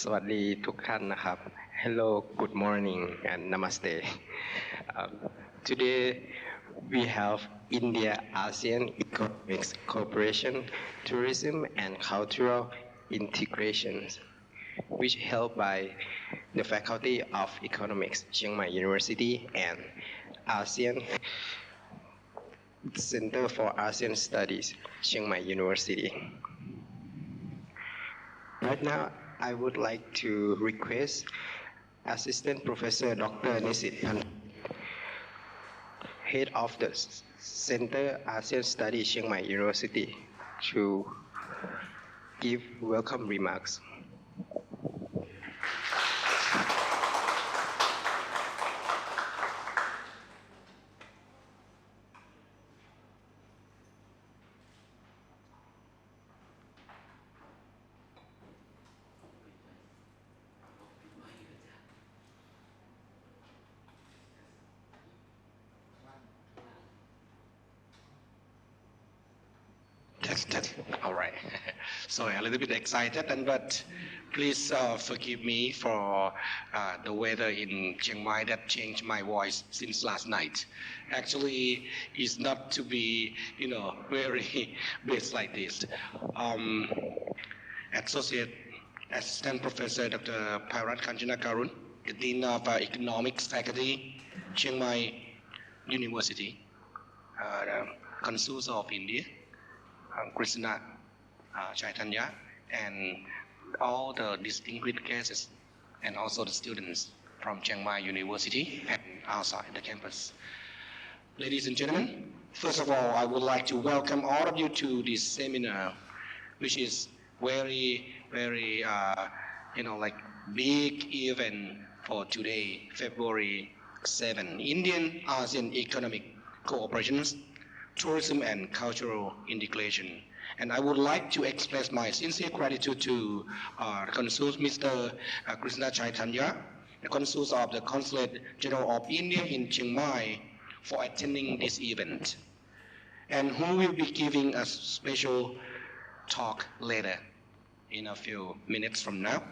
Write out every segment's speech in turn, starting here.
สวัสดีทุกท่านนะครับ Hello, good morning and Namaste. Today we have India ASEAN Economic Cooperation, Tourism and Cultural Integration, which held by the Faculty of Economics, Chiang Mai University and ASEAN Center for ASEAN Studies, Chiang Mai University. Right now, I would like to request Assistant Professor Dr. Nisit Pan, Head of the Center ASEAN Studies, Chiang Mai University, to give welcome remarks. All right. Sorry, a little bit excited, but please forgive me for the weather in Chiang Mai that changed my voice since last night. Actually, it's not to be, very best like this. Assistant Professor Dr. Pairat Kanchana Karun, the Dean of Economics Faculty, Chiang Mai University, Consul of India, Krishna Chaitanya, and all the distinguished guests and also the students from Chiang Mai University and outside the campus. Ladies and gentlemen, first of all, I would like to welcome all of you to this seminar, which is very, very, big event for today, February 7, Indian ASEAN Economic Cooperation, Tourism and Cultural Integration. And I would like to express my sincere gratitude to Consul Mr. Krishna Chaitanya, the Consul of the Consulate General of India in Chiang Mai, for attending this event, and who will be giving a special talk later in a few minutes from now.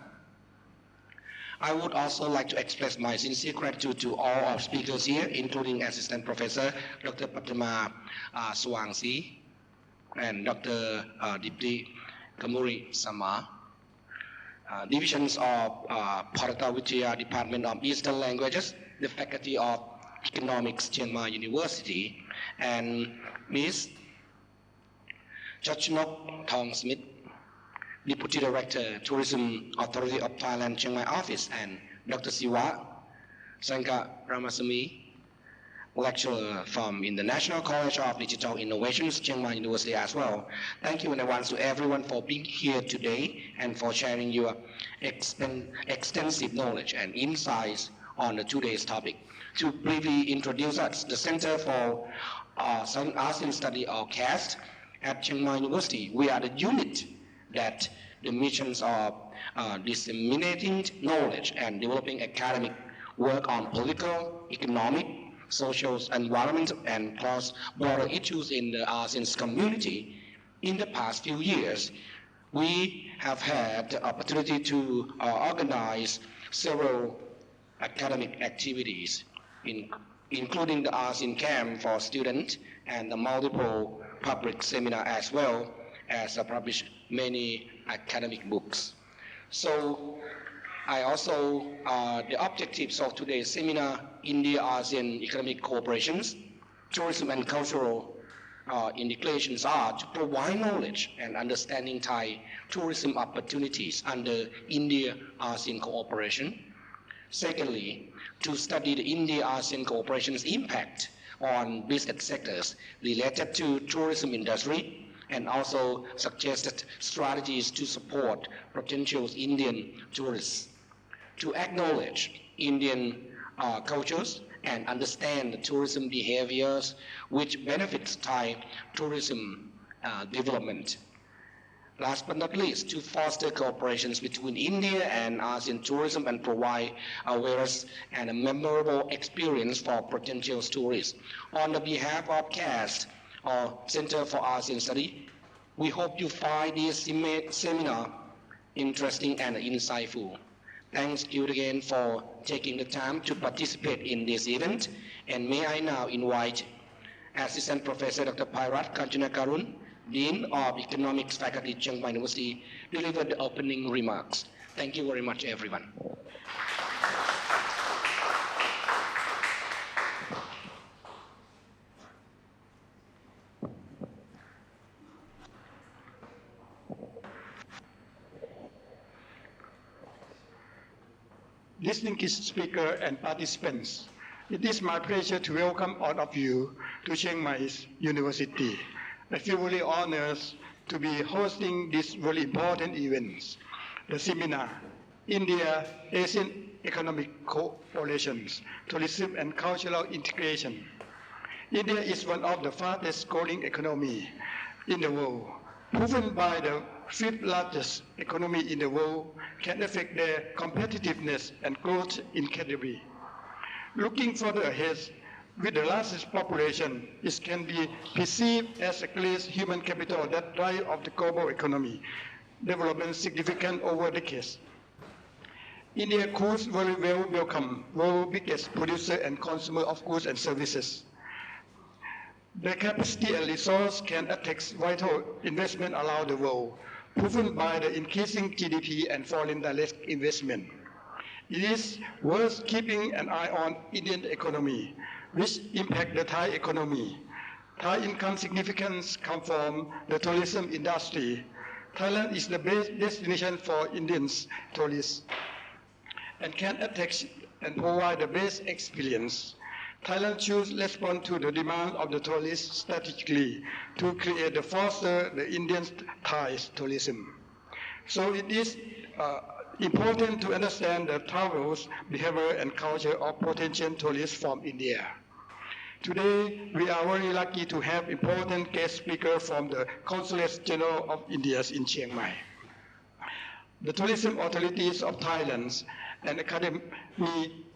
I would also like to express my sincere gratitude to all our speakers here, including Assistant Professor Dr. Patama Swangsi and Dr. Dipti Kumari Sharma, divisions of Bharata Vidya Department of Eastern Languages, the Faculty of Economics, Chiang Mai University, and Ms. Chachnok Thong Smith, Deputy Director, Tourism Authority of Thailand, Chiang Mai Office, and Dr. Siva Shankar Ramasamy, lecturer from the National College of Digital Innovations, Chiang Mai University as well. Thank you in advance to everyone for being here today and for sharing your extensive knowledge and insights on today's topic. To briefly introduce us, the Center for ASEAN Study or CAST at Chiang Mai University, we are the unit that the missions of disseminating knowledge and developing academic work on political, economic, social, environmental, and cross-border issues in the ASEAN community. In the past few years, we have had the opportunity to organize several academic activities, including the ASEAN Camp for students and the multiple public seminars, as well as published many academic books. So I also, the objectives of today's seminar, India-ASEAN Economic Cooperation, Tourism and Cultural Integrations, are to provide knowledge and understanding Thai tourism opportunities under India-ASEAN Cooperation. Secondly, to study the India-ASEAN Cooperation's impact on business sectors related to tourism industry, and also suggested strategies to support potential Indian tourists. To acknowledge Indian cultures and understand the tourism behaviors which benefits Thai tourism development. Last but not least, to foster cooperations between India and ASEAN tourism and provide awareness and a memorable experience for potential tourists. On the behalf of CAST, or Center for ASEAN Study, we hope you find this seminar interesting and insightful. Thanks you again for taking the time to participate in this event. And may I now invite Assistant Professor Dr. Pairat Kanchanakarun, Dean of Economics Faculty, Chiang Mai University, deliver the opening remarks. Thank you very much, everyone. Distinguished speaker and participants, it is my pleasure to welcome all of you to Chiang Mai's University. I feel really honored to be hosting this really important event, the seminar, India ASEAN Economic Cooperation, Tourism and Cultural Integration. India is one of the fastest growing economies in the world, proven by the fifth largest economy in the world, can affect their competitiveness and growth incredibly. Looking further ahead, with the largest population, it can be perceived as a great human capital that drives of the global economy, development significant over decades. India could very well become world's biggest producer and consumer of goods and services. Their capacity and resource can attract vital investment around the world, proven by the increasing GDP and foreign direct investment. It is worth keeping an eye on Indian economy, which impact the Thai economy. Thai income significance comes from the tourism industry. Thailand is the best destination for Indian tourists and can attract and provide the best experience. Thailand should respond to the demand of the tourists strategically to create and foster the Indian Thai tourism. So it is important to understand the travel's behavior and culture of potential tourists from India. Today, we are very lucky to have important guest speakers from the Consulate General of India in Chiang Mai, the tourism authorities of Thailand, and academy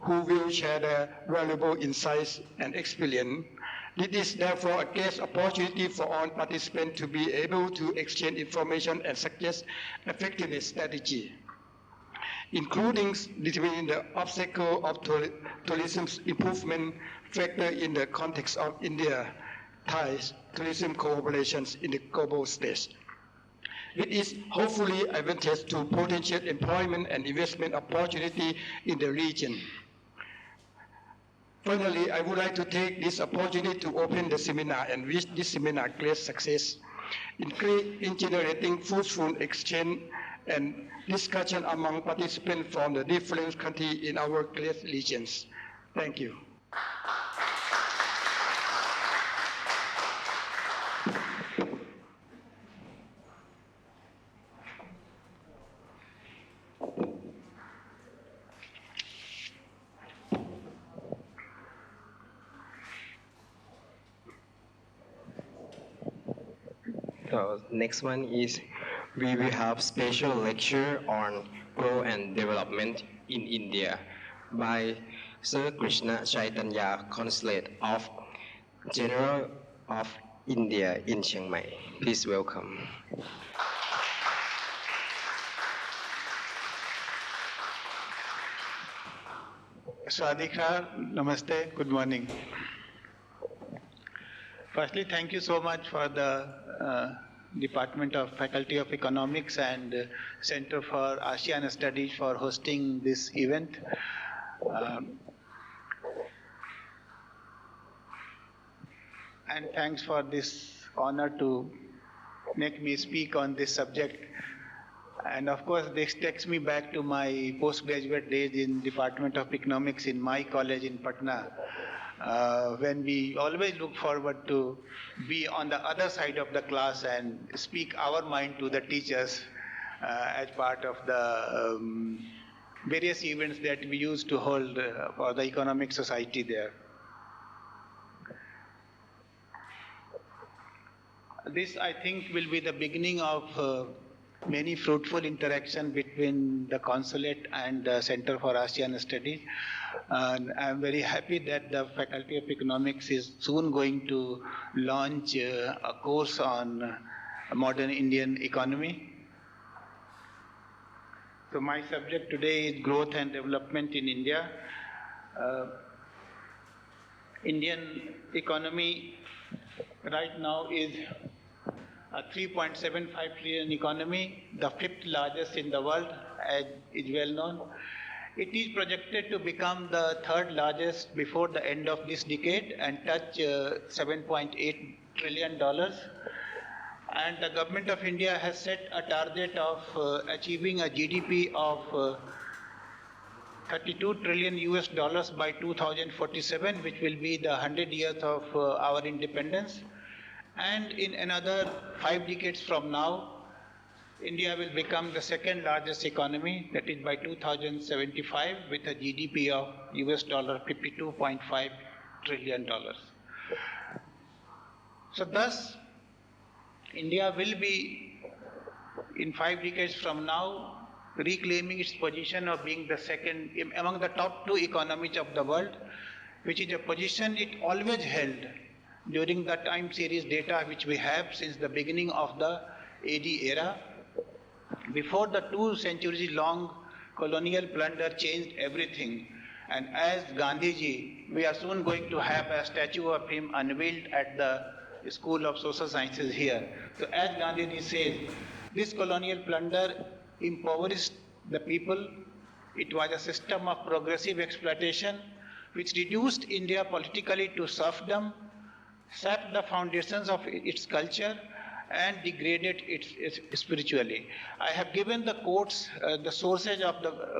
who will share their valuable insights and experience. It is therefore a great opportunity for all participants to be able to exchange information and suggest effective strategy, including determining the obstacle of tourism's improvement factor in the context of India-Thai tourism cooperation in the global stage. It is hopefully advantageous to potential employment and investment opportunity in the region. Finally, I would like to take this opportunity to open the seminar and wish this seminar great success in generating fruitful exchange and discussion among participants from the different countries in our great regions. Thank you. So next one is we will have special lecture on growth and development in India by Sir Krishna Chaitanya, Consulate of General of India in Chiang Mai. Please welcome. Swadika, Namaste, good morning. Firstly, thank you so much for the Department of Faculty of Economics and Center for ASEAN Studies for hosting this event. And thanks for this honor to make me speak on this subject. And of course, this takes me back to my postgraduate days in Department of Economics in my college in Patna, when we always look forward to be on the other side of the class and speak our mind to the teachers as part of the various events that we used to hold for the economic society there. This, I think, will be the beginning of many fruitful interaction between the consulate and the Center for ASEAN Studies. And I'm very happy that the Faculty of Economics is soon going to launch a course on modern Indian economy. So my subject today is growth and development in India. Indian economy right now is a 3.75 trillion economy, the fifth largest in the world, as is well known. It is projected to become the third largest before the end of this decade and touch $7.8 trillion. And the government of India has set a target of achieving a GDP of 32 trillion US dollars by 2047, which will be the 100 years of our independence. And in another 5 decades from now, India will become the second largest economy, that is by 2075, with a GDP of US dollar $52.5 trillion. So thus, India will be, in 5 decades from now, reclaiming its position of being the second, among the top 2 economies of the world, which is a position it always held during the time series data which we have since the beginning of the AD era, before the 2 centuries long colonial plunder changed everything. And as Gandhiji, we are soon going to have a statue of him unveiled at the School of Social Sciences here. So as Gandhiji says, this colonial plunder impoverished the people. It was a system of progressive exploitation which reduced India politically to serfdom, sapped the foundations of its culture, and degraded it spiritually. I have given the quotes, the sources of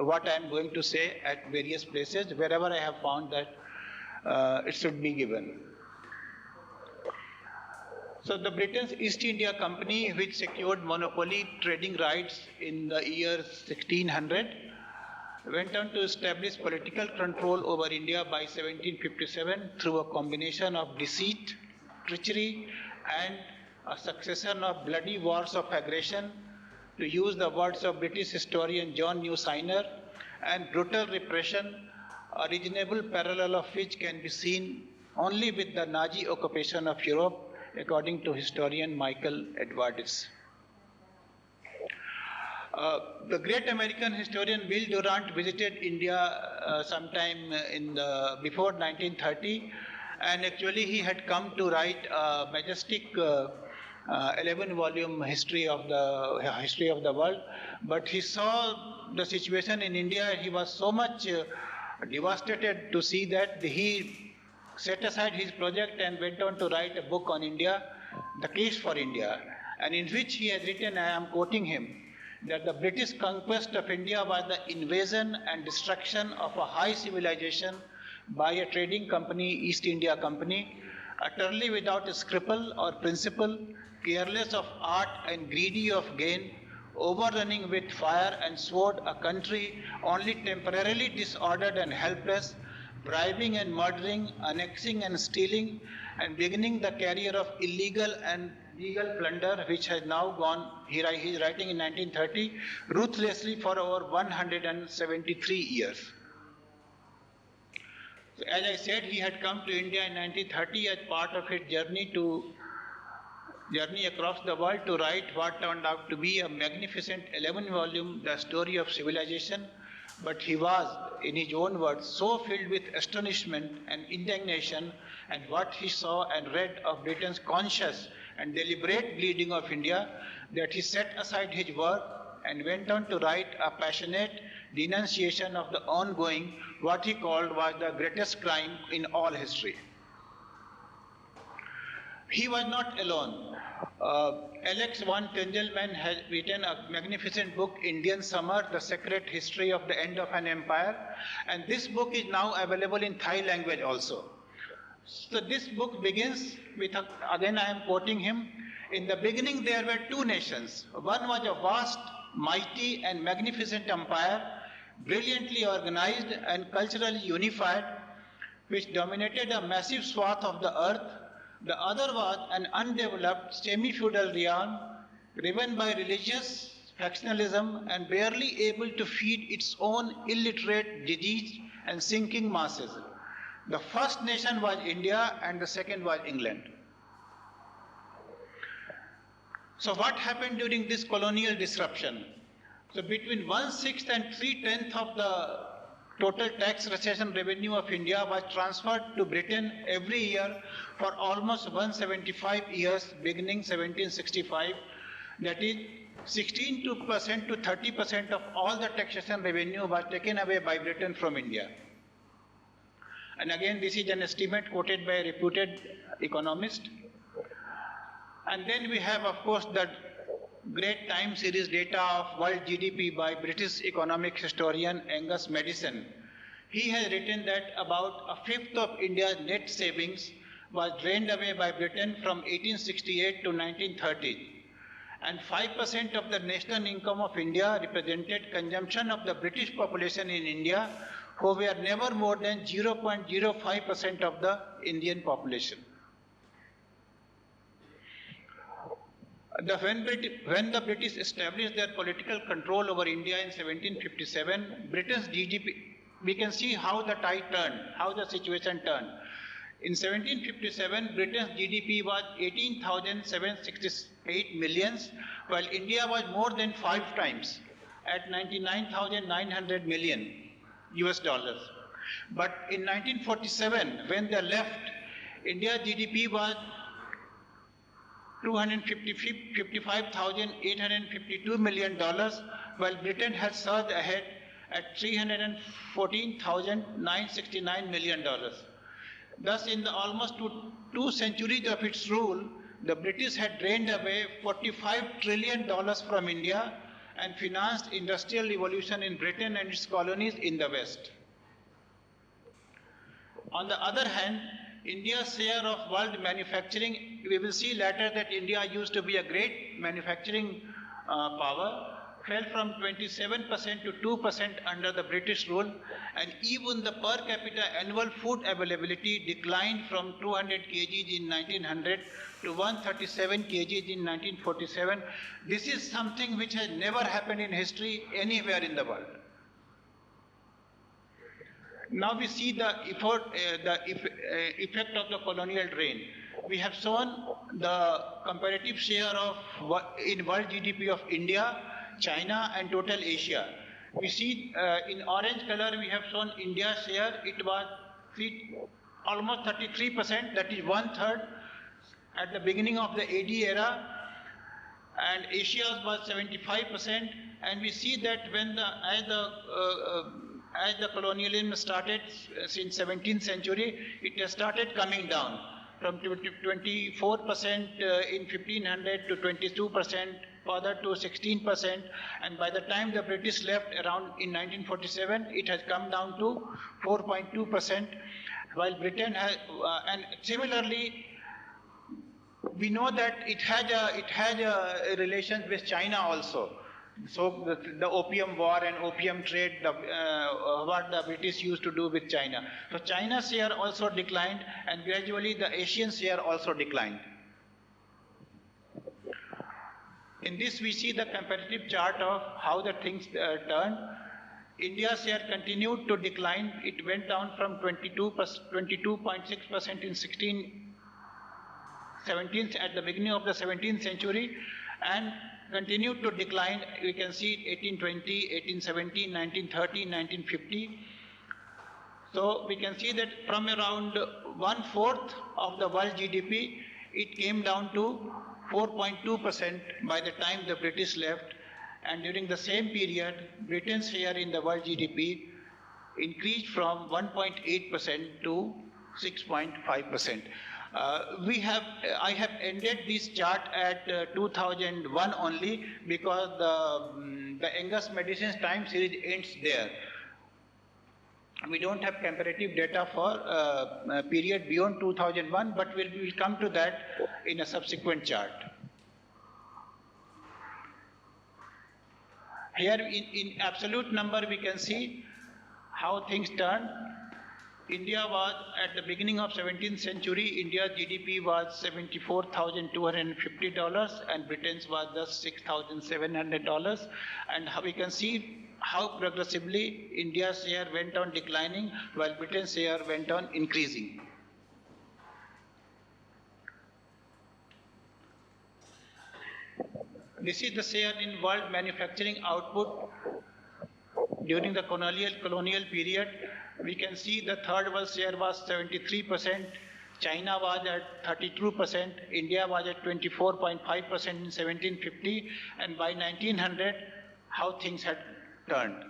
what I am going to say at various places, wherever I have found that it should be given. So the Britain's East India Company, which secured monopoly trading rights in the year 1600, went on to establish political control over India by 1757 through a combination of deceit, treachery, and a succession of bloody wars of aggression, to use the words of British historian John Newsigner, and brutal repression, a reasonable parallel of which can be seen only with the Nazi occupation of Europe, according to historian Michael Edwards. The great American historian Will Durant visited India sometime before 1930, and actually he had come to write a majestic 11-volume history of the world. But he saw the situation in India. He was so much devastated to see that he set aside his project and went on to write a book on India, The Case for India, and in which he has written, I am quoting him, that the British conquest of India was the invasion and destruction of a high civilization by a trading company, East India Company, utterly without scruple or principle, careless of art and greedy of gain, overrunning with fire and sword a country only temporarily disordered and helpless, bribing and murdering, annexing and stealing, and beginning the career of illegal and legal plunder, which has now gone, he is writing in 1930, ruthlessly for over 173 years. So as I said, he had come to India in 1930 as part of his journey across the world to write what turned out to be a magnificent 11-volume, The Story of Civilization. But he was, in his own words, so filled with astonishment and indignation at what he saw and read of Britain's conscious and deliberate bleeding of India, that he set aside his work and went on to write a passionate denunciation of the ongoing, what he called was the greatest crime in all history. He was not alone. Alex von Tingelmann has written a magnificent book, Indian Summer, The Secret History of the End of an Empire, and this book is now available in Thai language also. So this book begins with, again I am quoting him, in the beginning there were 2 nations. One was a vast, mighty and magnificent empire, brilliantly organized and culturally unified, which dominated a massive swath of the earth. The other was an undeveloped semi-feudal realm, driven by religious factionalism and barely able to feed its own illiterate, diseased and sinking masses. The first nation was India and the second was England. So what happened during this colonial disruption? So between 1/6 and 3/10 of the total tax recession revenue of India was transferred to Britain every year for almost 175 years, beginning 1765. That is 16% to 30% of all the taxation revenue was taken away by Britain from India. And again, this is an estimate quoted by a reputed economist. And then we have, of course, the great time series data of world GDP by British economic historian Angus Maddison. He has written that about a fifth of India's net savings was drained away by Britain from 1868 to 1930. And 5% of the national income of India represented consumption of the British population in India, who were never more than 0.05% of the Indian population. When the British established their political control over India in 1757, Britain's GDP, we can see how the tide turned, how the situation turned. In 1757, Britain's GDP was 18,768 millions, while India was more than 5 times, at 99,900 million US dollars. But in 1947, when they left, India's GDP was 255,852 million dollars, while Britain had surged ahead at 314,969 million dollars. Thus, in the almost two centuries of its rule, the British had drained away $45 trillion from India and financed industrial revolution in Britain and its colonies in the West. On the other hand, India's share of world manufacturing, we will see later that India used to be a great manufacturing power, fell from 27% to 2% under the British rule, and even the per capita annual food availability declined from 200 kgs in 1900 to 137 kgs in 1947. This is something which has never happened in history anywhere in the world. Now we see the effect of the colonial drain. We have shown the comparative share of in world GDP of India, China and total Asia. We see in orange color we have shown India's share. It was almost 33%, that is 1/3 at the beginning of the AD era, and Asia's was 75%. And we see that when as the colonialism started since 17th century, it has started coming down from 24% in 1500 to 22%, further to 16%, and by the time the British left around in 1947, it has come down to 4.2%, while Britain has, and similarly, we know that it had a relations with China also. So the opium war and opium trade, what the British used to do with China. So China's share also declined, and gradually the Asian share also declined. In this we see the comparative chart of how the things turned. India's share continued to decline. It went down from 22.6% in 17th at the beginning of the 17th century, and continued to decline. We can see 1820, 1817, 1930, 1950. So we can see that from around 1/4 of the world GDP, it came down to 4.2% by the time the British left, and during the same period, Britain's share in the world GDP increased from 1.8% to 6.5%. I have ended this chart at 2001 only because the Angus Maddison's time series ends there. We don't have comparative data for a period beyond 2001, but we will come to that in a subsequent chart. Here in absolute number we can see how things turned. India was, at the beginning of 17th century, India's GDP was $74,250 and Britain's was just $6,700. And we can see how progressively India's share went on declining while Britain's share went on increasing. This is the share in world manufacturing output during the colonial period. We can see the third world share was 73%, China was at 32%, India was at 24.5% in 1750, and by 1900, how things had turned.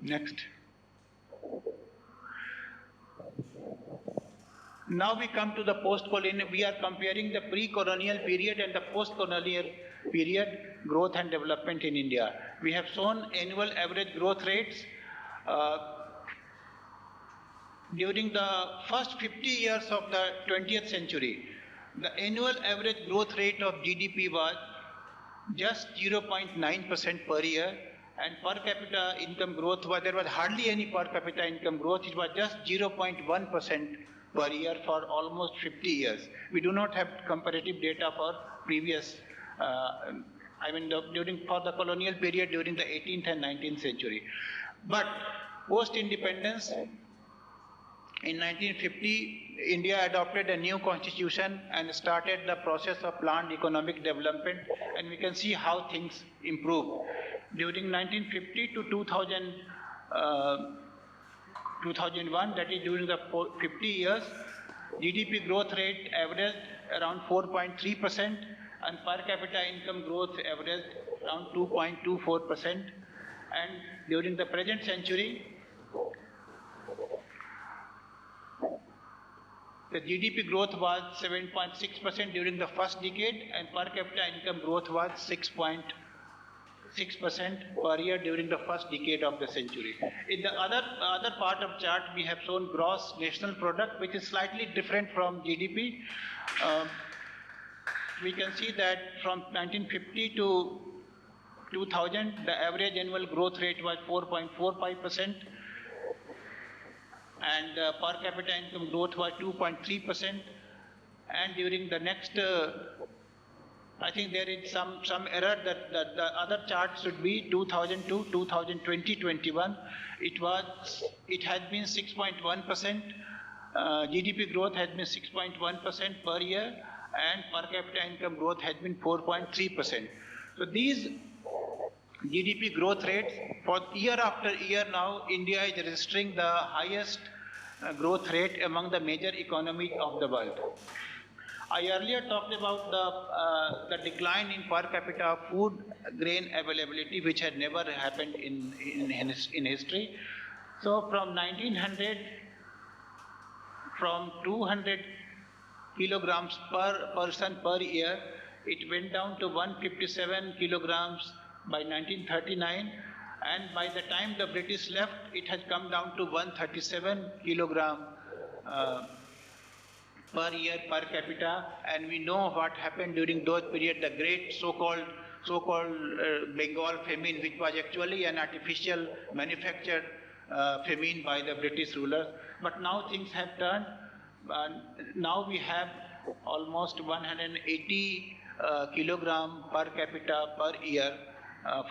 Next. Now we come to the post-colonial. We are comparing the pre-colonial period and the post-colonial period growth and development in India. We have shown annual average growth rates. During the first 50 years of the 20th century, the annual average growth rate of GDP was just 0.9% per year, and per capita income growth was, there was hardly any per capita income growth. It was just 0.1% per year for almost 50 years. We do not have comparative data for previous, for the colonial period during the 18th and 19th century. But post-independence, in 1950, India adopted a new constitution and started the process of planned economic development, and we can see how things improved. During 1950 to 2001, that is during the 50 years, GDP growth rate averaged around 4.3%, and per capita income growth averaged around 2.24%. And during the present century, the GDP growth was 7.6% during the first decade, and per capita income growth was 6.6% per year during the first decade of the century. In the other part of chart, we have shown gross national product, which is slightly different from GDP. We can see that from 1950 to 2000, the average annual growth rate was 4.45%, and per capita income growth was 2.3%. And during the next, I think there is some error that the other chart should be 2002, 2020-21. It has been 6.1%. GDP growth has been 6.1% per year, and per capita income growth has been 4.3%. So these GDP growth rates for year after year now, India is registering the highest growth rate among the major economies of the world. I earlier talked about the decline in per capita food grain availability, which had never happened in history. So from 1900, from 200 kilograms per person per year, it went down to 157 kilograms by 1939, and by the time the British left, it has come down to 137 kilogram per year per capita. And we know what happened during those periods, the great so-called Bengal famine, which was actually an artificial manufactured famine by the British rulers. But now things have turned. Now we have almost 180 kilogram per capita per year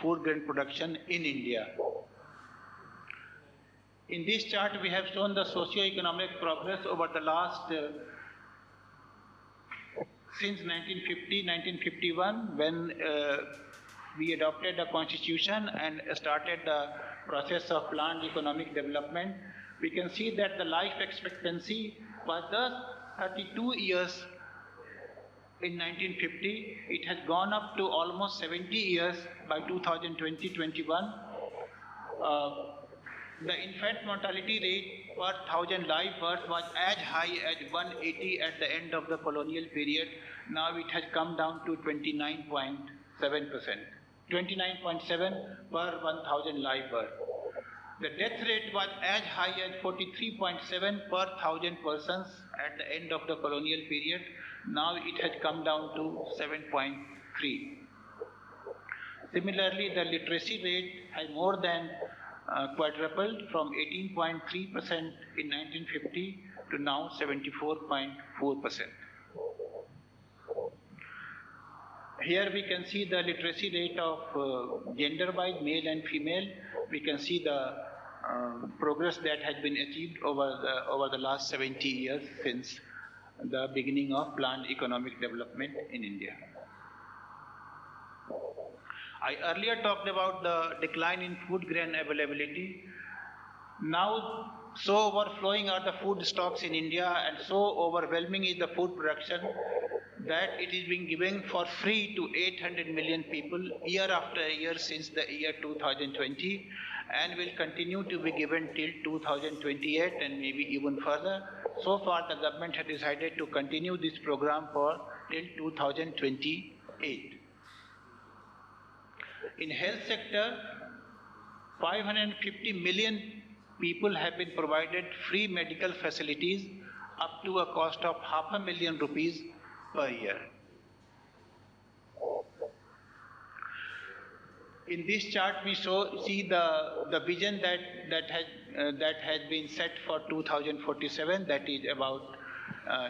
food grain production in India. In this chart, we have shown the socio-economic progress over the last, since 1950-1951, when we adopted the constitution and started the process of planned economic development. We can see that the life expectancy was just 32 years in 1950. It has gone up to almost 70 years by 2020-21. The infant mortality rate per 1,000 live births was as high as 180 at the end of the colonial period. Now it has come down to 29.7%. 29.7 per 1,000 live births. The death rate was as high as 43.7 per 1,000 persons at the end of the colonial period. Now it has come down to 7.3. Similarly, the literacy rate has more than quadrupled from 18.3% in 1950 to now 74.4%. Here we can see the literacy rate of gender-wise, male and female. We can see the progress that has been achieved over the last 70 years since the beginning of planned economic development in India. I earlier talked about the decline in food grain availability. Now, so overflowing are the food stocks in India and so overwhelming is the food production that it is being given for free to 800 million people year after year since the year 2020 and will continue to be given till 2028 and maybe even further. So far the government has decided to continue this program for till 2028. In health sector, 550 million people have been provided free medical facilities up to a cost of ₹500,000 per year. In this chart, we see the vision that has been set for 2047. That is about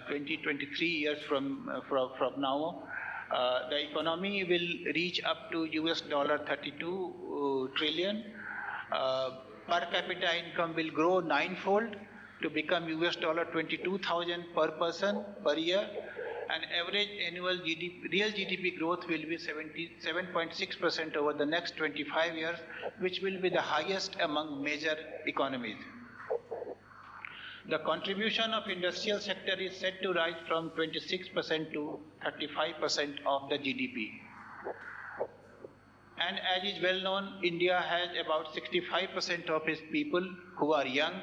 23 years from now. The economy will reach up to $32 trillion. Per capita income will grow ninefold to become $22,000 per person per year, and average annual real GDP growth will be 7.6% over the next 25 years, which will be the highest among major economies. The contribution of industrial sector is set to rise from 26% to 35% of the GDP. And as is well known, India has about 65% of its people who are young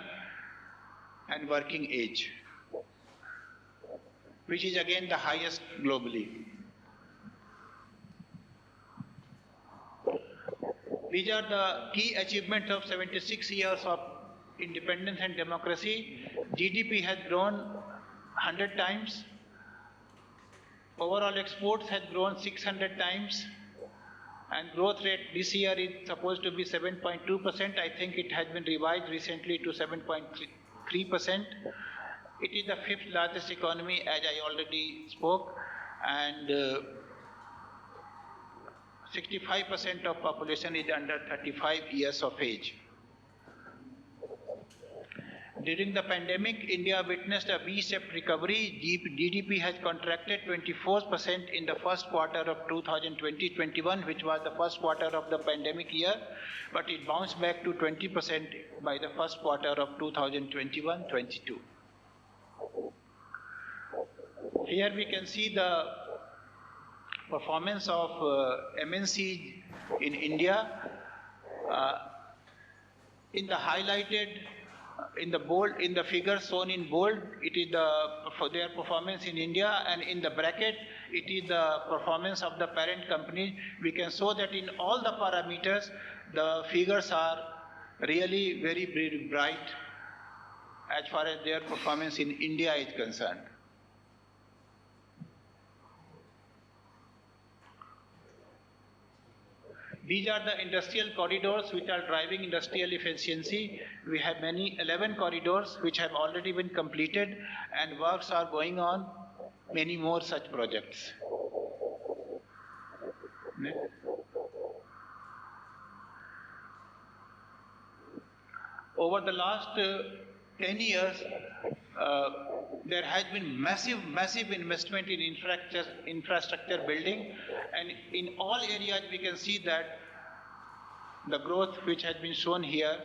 and working age, which is again the highest globally. These are the key achievements of 76 years of independence and democracy. GDP has grown 100 times. Overall exports has grown 600 times. And growth rate this year is supposed to be 7.2%. I think it has been revised recently to 7.3%. It is the fifth largest economy, as I already spoke, and 65% of population is under 35 years of age. During the pandemic, India witnessed a V-shaped recovery. GDP has contracted 24% in the first quarter of 2020-21, which was the first quarter of the pandemic year, but it bounced back to 20% by the first quarter of 2021-22. Here we can see the performance of MNCs in India. In the highlighted, in the figure shown in bold, it is for their performance in India, and in the bracket, it is the performance of the parent company. We can show that in all the parameters, the figures are really very, very bright as far as their performance in India is concerned. These are the industrial corridors which are driving industrial efficiency. We have 11 corridors which have already been completed, and works are going on many more such projects. Over the last 10 years, there has been massive investment in infrastructure building, and in all areas we can see that the growth which has been shown here,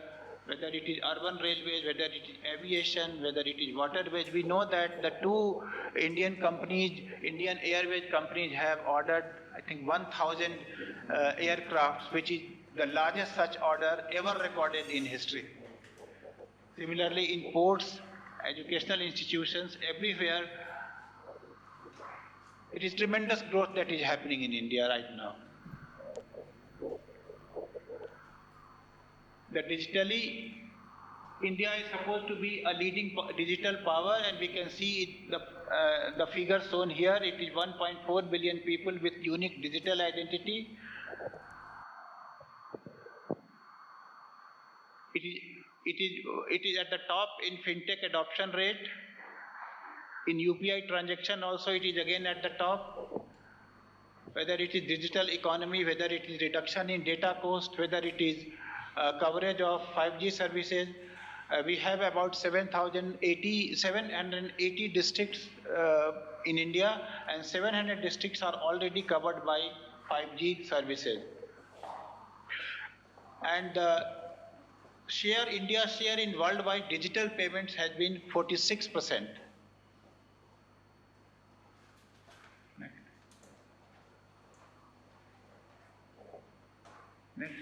whether it is urban railways, whether it is aviation, whether it is waterways. We know that the two Indian Airways companies have ordered, I think, 1,000 aircrafts, which is the largest such order ever recorded in history. Similarly, in ports, educational institutions, everywhere, it is tremendous growth that is happening in India right now. That digitally, India is supposed to be a leading digital power, and we can see the figure shown here. It is 1.4 billion people with unique digital identity. It is at the top in fintech adoption rate. In UPI transaction also, it is again at the top. Whether it is digital economy, whether it is reduction in data cost, whether it is coverage of 5G services, We have about 780 districts in India, and 700 districts are already covered by 5G services. And India's share in worldwide digital payments has been 46%. Next.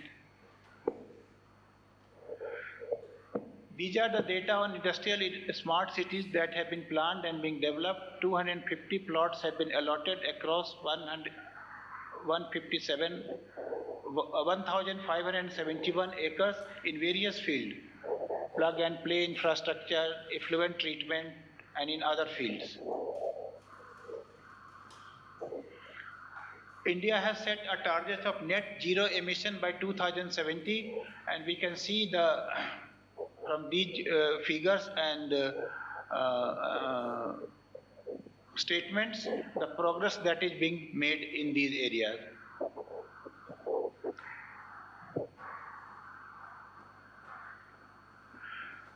These are the data on industrial smart cities that have been planned and being developed. 250 plots have been allotted across 1,571 acres in various fields, plug and play infrastructure, effluent treatment, and in other fields. India has set a target of net zero emission by 2070, and we can see from these figures and statements the progress that is being made in these areas.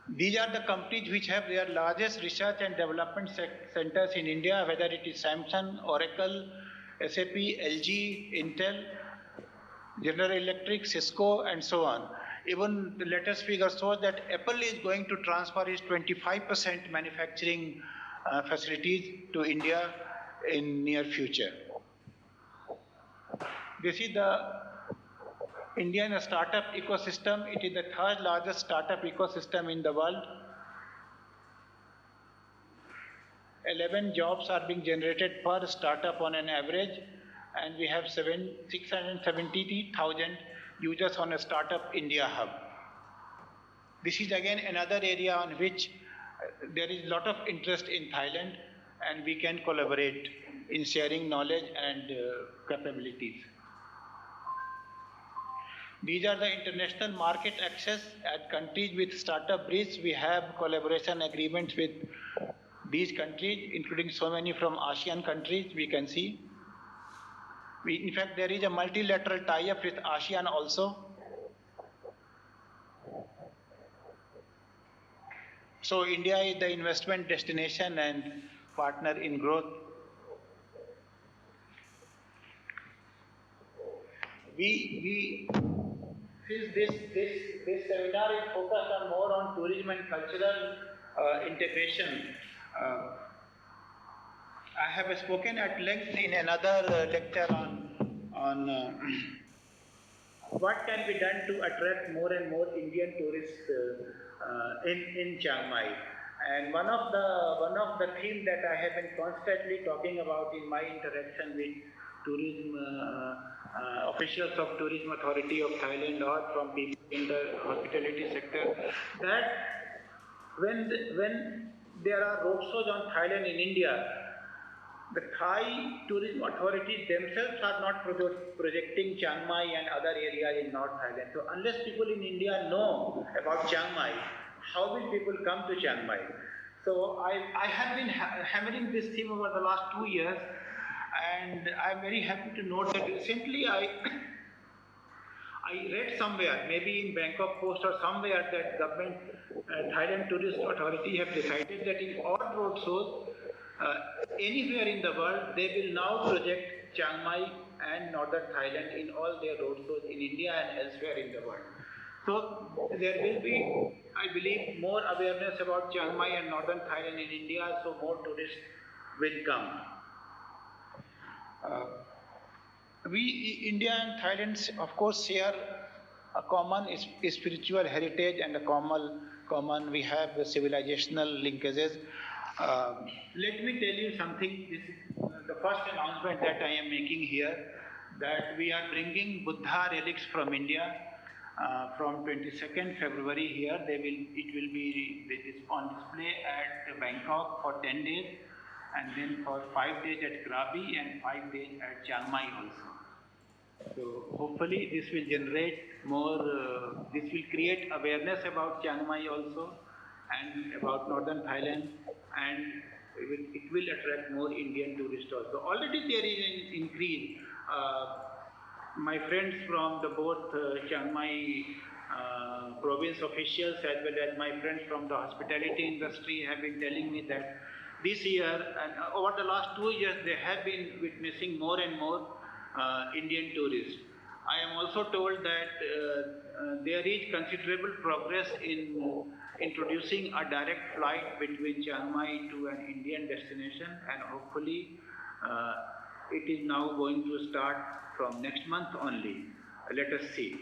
These are the companies which have their largest research and development centers in India, whether it is Samsung, Oracle, SAP, LG, Intel, General Electric, Cisco, and so on. Even the latest figure shows that Apple is going to transfer its 25% manufacturing facilities to India in near future. This is the Indian startup ecosystem. It is the third largest startup ecosystem in the world. 11 jobs are being generated per startup on an average, and we have 670,000 users on a Startup India hub. This is again another area on which there is a lot of interest in Thailand, and we can collaborate in sharing knowledge and capabilities. These are the international market access at countries with startup bridge. We have collaboration agreements with these countries, including so many from ASEAN countries, we can see. In fact, there is a multilateral tie-up with ASEAN also. So India is the investment destination and partner in growth. Since this seminar is focused on more on tourism and cultural integration, I have spoken at length in another lecture on what can be done to attract more and more Indian tourists in Chiang Mai. And one of the themes that I have been constantly talking about in my interaction with tourism officials of Tourism Authority of Thailand or from people in the hospitality sector, that when there are roadshows on Thailand in India, the Thai tourism authorities themselves are not projecting Chiang Mai and other areas in North Thailand. So unless people in India know about Chiang Mai, how will people come to Chiang Mai? So I have been hammering this theme over the last 2 years, and I'm very happy to note that recently I read somewhere, maybe in Bangkok Post or somewhere, that government, Thailand Tourist Authority have decided that in all roadshows, anywhere in the world, they will now project Chiang Mai and northern Thailand in all their roadshows in India and elsewhere in the world. So there will be, I believe, more awareness about Chiang Mai and northern Thailand in India, so more tourists will come. India and Thailand, of course, share a common spiritual heritage and a common we have civilizational linkages. Let me tell you something. This is the first announcement that I am making here, that we are bringing Buddha relics from India from 22nd February here. It will be on display at Bangkok for 10 days, and then for 5 days at Krabi and 5 days at Chiang Mai also. So hopefully this will generate more, this will create awareness about Chiang Mai also and about northern Thailand, and it will attract more Indian tourists also. Already there is an increase. My friends from the both Chiang Mai province officials as well as my friends from the hospitality industry have been telling me that this year and over the last 2 years they have been witnessing more and more Indian tourists. I am also told that there is considerable progress in introducing a direct flight between Chiang Mai to an Indian destination, and hopefully it is now going to start from next month only. Let us see.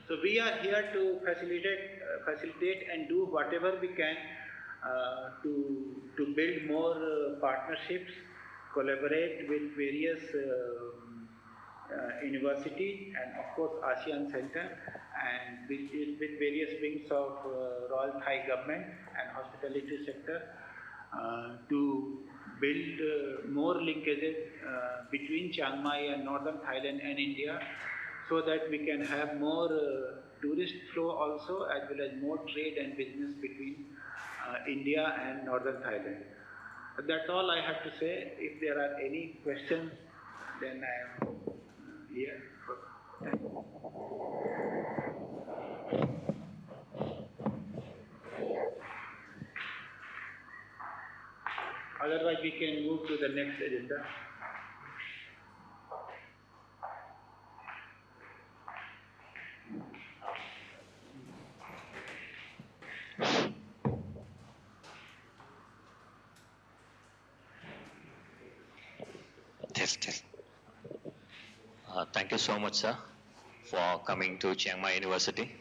So we are here to facilitate and do whatever we can to build more partnerships, collaborate with various universities and of course ASEAN Center and with various wings of Royal Thai government and hospitality sector to build more linkages between Chiang Mai and northern Thailand and India, so that we can have more tourist flow also as well as more trade and business between India and northern Thailand. That's all I have to say. If there are any questions, then I am here. Thank you. Otherwise, we can move to the next agenda. Test. Thank you so much, sir, for coming to Chiang Mai University.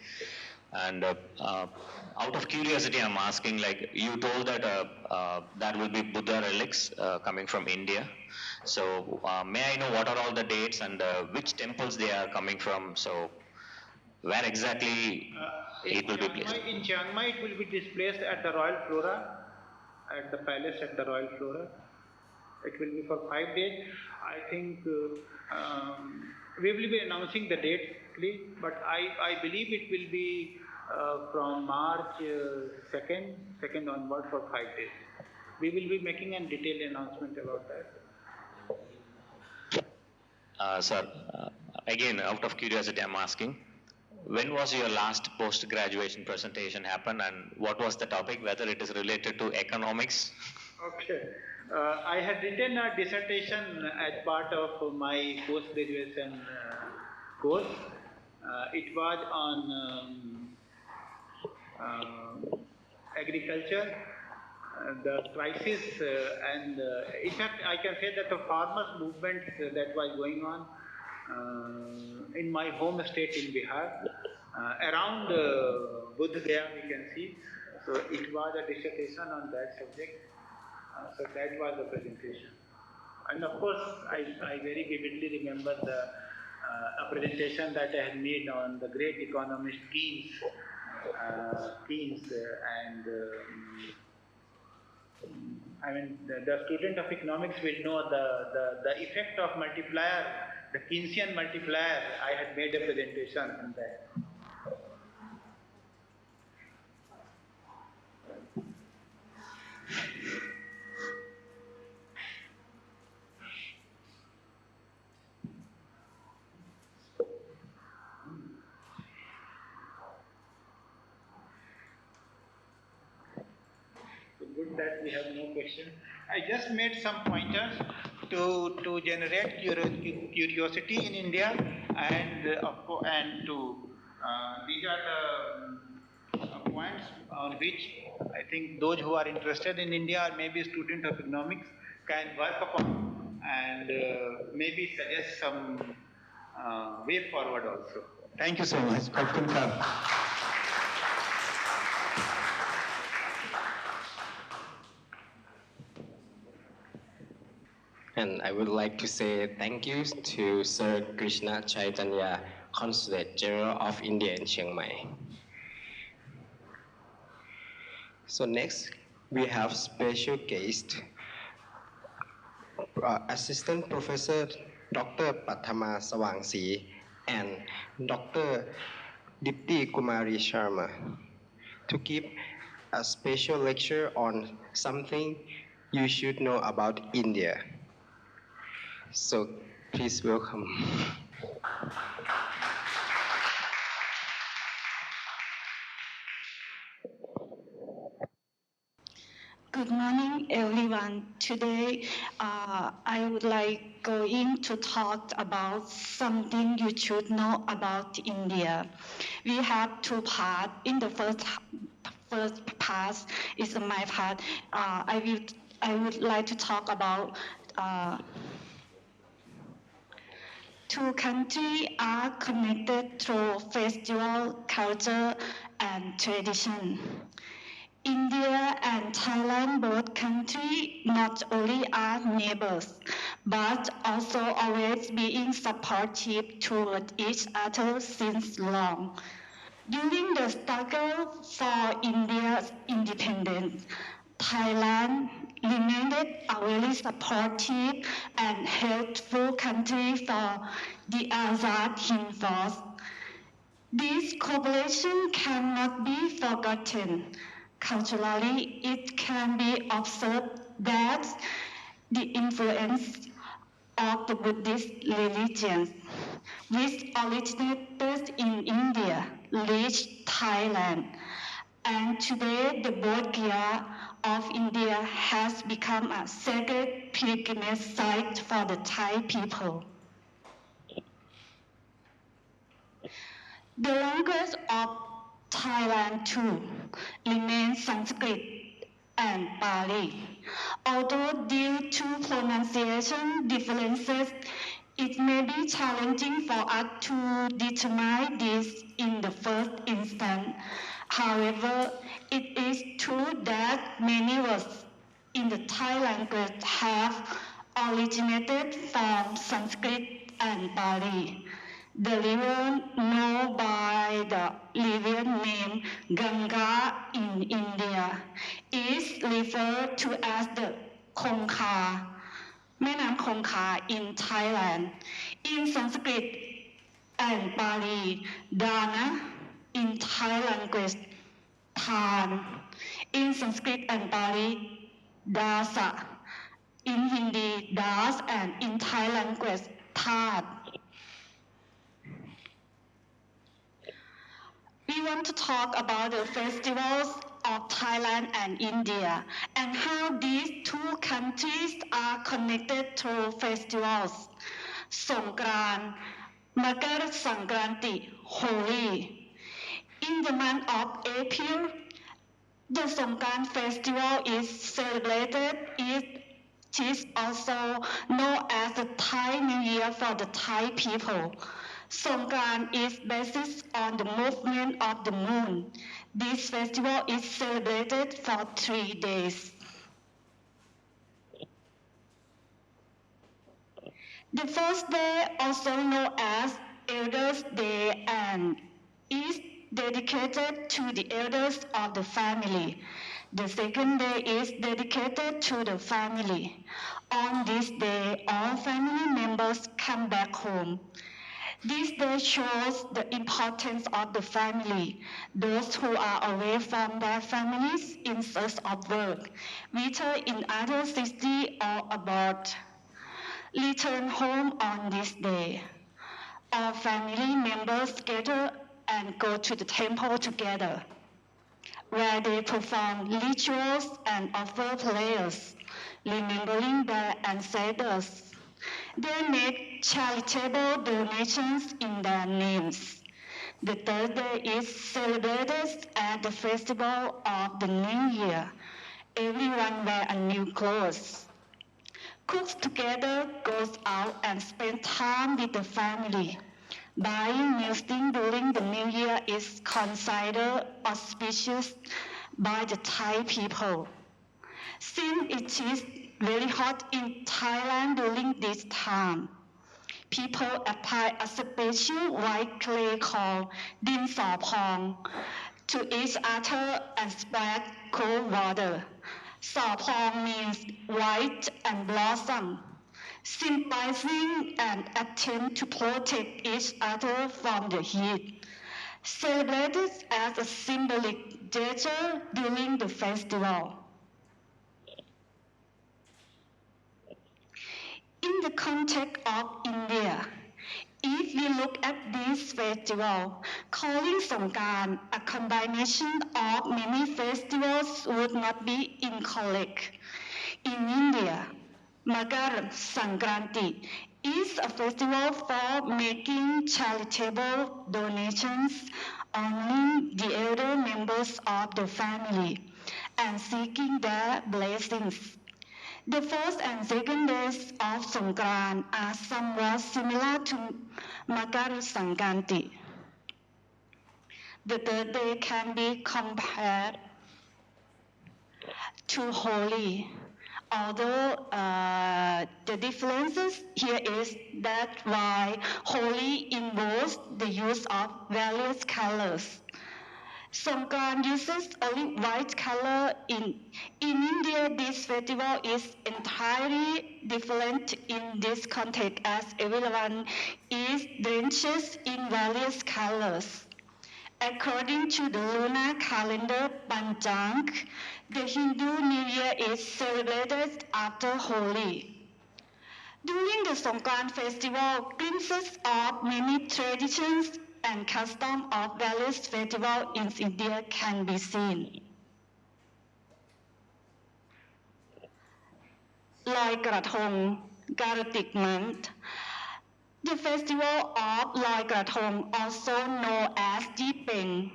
And out of curiosity, I'm asking, like you told that that will be Buddha relics coming from India. So may I know what are all the dates and which temples they are coming from? So where exactly it will be placed? In Chiang Mai, it will be displaced at the Royal Flora, at the palace at the Royal Flora. It will be for 5 days. I think we will be announcing the date, please, but I believe it will be from March 2nd onward for 5 days. We will be making a detailed announcement about that. Sir, again, out of curiosity, I'm asking, when was your last post-graduation presentation happen and what was the topic, whether it is related to economics? Okay. I had written a dissertation as part of my post-graduation course. It was on agriculture, the crisis, and in fact, I can say that the farmers' movement that was going on in my home state in Bihar, around Bodh Gaya, we can see. So it was a dissertation on that subject. So that was the presentation. And of course, I very vividly remember a presentation that I had made on the great economist Keynes, and I mean, the student of economics will know the effect of multiplier, the Keynesian multiplier. I had made a presentation on that. Good that we have no question. I just made some pointers to generate curiosity in India, and to these are the points on which I think those who are interested in India or maybe student of economics can work upon and maybe suggest some way forward also. Thank you so much. And I would like to say thank you to Sir Krishna Chaitanya, Consulate General of India in Chiang Mai. So next, we have special guest, Assistant Professor Dr. Pathama Sawangsi and Dr. Dipti Kumari Sharma to give a special lecture on something you should know about India. So please welcome. Good morning, everyone. Today, I would like going to talk about something you should know about India. We have two parts. In the first part is my part. I would like to talk about two countries are connected through festival, culture, and tradition. India and Thailand, both countries, not only are neighbors, but also always being supportive toward each other since long. During the struggle for India's independence, Thailand remained a very supportive and helpful country for the Azad Hind Force. This cooperation cannot be forgotten. Culturally, it can be observed that the influence of the Buddhist religions, which originated in India, reached Thailand, and today the Bodh Gaya of India has become a sacred pilgrimage site for the Thai people. The language of Thailand too remains Sanskrit and Pali. Although due to pronunciation differences, it may be challenging for us to determine this in the first instance. However, it is true that many words in the Thai language have originated from Sanskrit and Pali. The river known by the Libyan name Ganga in India is referred to as the Kongkha, แม่น้ำคงคา in Thailand. In Sanskrit and Pali, Dana, in Thai language, Than. In Sanskrit and Pali, Dasa. In Hindi, Das, and in Thai language, That. We want to talk about the festivals of Thailand and India and how these two countries are connected through festivals. Songkran, Makar Sankranti, Holi. In the month of April, the Songkran festival is celebrated. It is also known as the Thai New Year for the Thai people. Songkran is based on the movement of the moon. This festival is celebrated for 3 days. The first day, also known as Elders' Day, and is dedicated to the elders of the family. The second day is dedicated to the family. On this day, all family members come back home. This day shows the importance of the family. Those who are away from their families in search of work, whether in other city or abroad, return home on this day. All family members gather and go to the temple together, where they perform rituals and offer prayers, remembering their ancestors. They make charitable donations in their names. The third day is celebrated as the festival of the New Year. Everyone wears a new clothes. Cooks together goes out and spend time with the family. Buying new things during the New Year is considered auspicious by the Thai people. Since it is very hot in Thailand during this time, people apply a special white clay called Din Saw Pong to each other and spread cold water. Saw Pong means white and blossom, symbolizing an attempt to protect each other from the heat, celebrated as a symbolic gesture during the festival. In the context of India, if we look at this festival, Calling Songkran a combination of many festivals would not be incorrect. In India, Makar Sankranti is a festival for making charitable donations, honoring the elder members of the family, and seeking their blessings. The first and second days of Songkran are somewhat similar to Makar Sankranti. The third day can be compared to Holi, although the differences here is that while Holi involves the use of various colors, Songkran uses only white color. In India, this festival is entirely different in this context as everyone is drenched in various colors. According to the lunar calendar Panchang, the Hindu New Year is celebrated after Holi. During the Songkran festival, glimpses of many traditions and customs of various festivals in India can be seen. Loi Krathong, Kartik month. The festival of Loi Krathong, also known as Dipeng,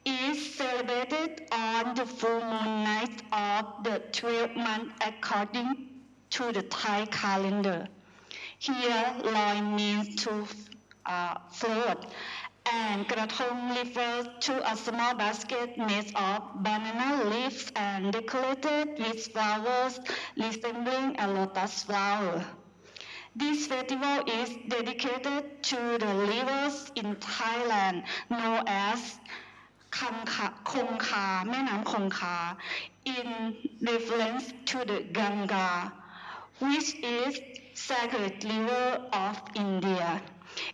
is celebrated on the full moon night of the 12th month according to the Thai calendar. Here, Loi means to float, and Krathong refers to a small basket made of banana leaves and decorated with flowers resembling a lotus flower. This festival is dedicated to the rivers in Thailand known as Kong Kha, แม่น้ำคงคา in reference to the Ganga, which is sacred river of India.